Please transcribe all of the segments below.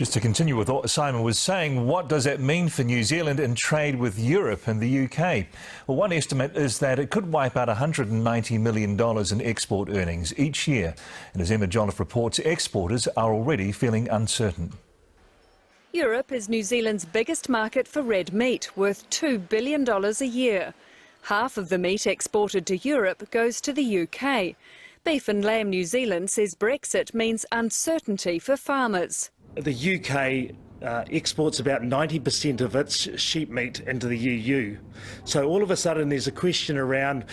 Just to continue with what Simon was saying, what does that mean for New Zealand in trade with Europe and the UK? Well, one estimate is that it could wipe out $190 million in export earnings each year. And as Emma Jolliffe reports, exporters are already feeling uncertain. Europe is New Zealand's biggest market for red meat, worth $2 billion a year. Half of the meat exported to Europe goes to the UK. Beef and Lamb New Zealand says Brexit means uncertainty for farmers. The UK exports about 90% of its sheep meat into the EU. So all of a sudden there's a question around,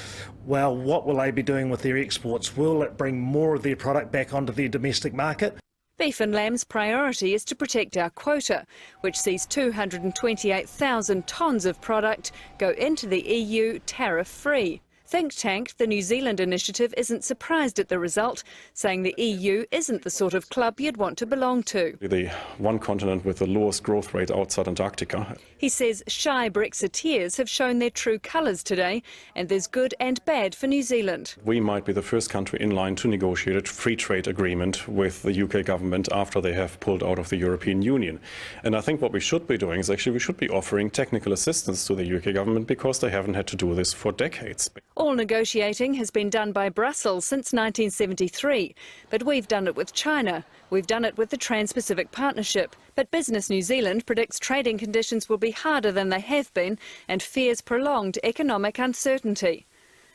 well, what will they be doing with their exports? Will it bring more of their product back onto their domestic market? Beef and Lamb's priority is to protect our quota, which sees 228,000 tonnes of product go into the EU tariff-free. Think tank The New Zealand Initiative isn't surprised at the result, saying the EU isn't the sort of club you'd want to belong to. The one continent with the lowest growth rate outside Antarctica. He says shy Brexiteers have shown their true colours today, and there's good and bad for New Zealand. We might be the first country in line to negotiate a free trade agreement with the UK government after they have pulled out of the European Union. And I think what we should be doing is actually we should be offering technical assistance to the UK government because they haven't had to do this for decades. All negotiating has been done by Brussels since 1973, but we've done it with China. We've done it with the Trans-Pacific Partnership. But Business New Zealand predicts trading conditions will be harder than they have been and fears prolonged economic uncertainty.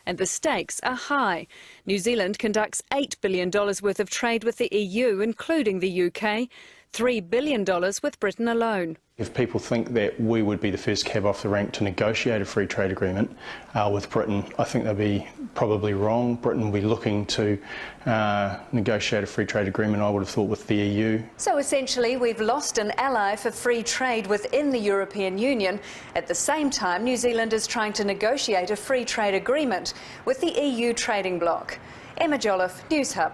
And the stakes are high. New Zealand conducts $8 billion worth of trade with the EU, including the UK, $3 billion with Britain alone. If people think that we would be the first cab off the rank to negotiate a free trade agreement with Britain, I think they'll be probably wrong. Britain will be looking to negotiate a free trade agreement, I would have thought, with the EU. So essentially we've lost an ally for free trade within the European Union. At the same time, New Zealand is trying to negotiate a free trade agreement with the EU trading bloc. Emma Jolliffe, Newshub.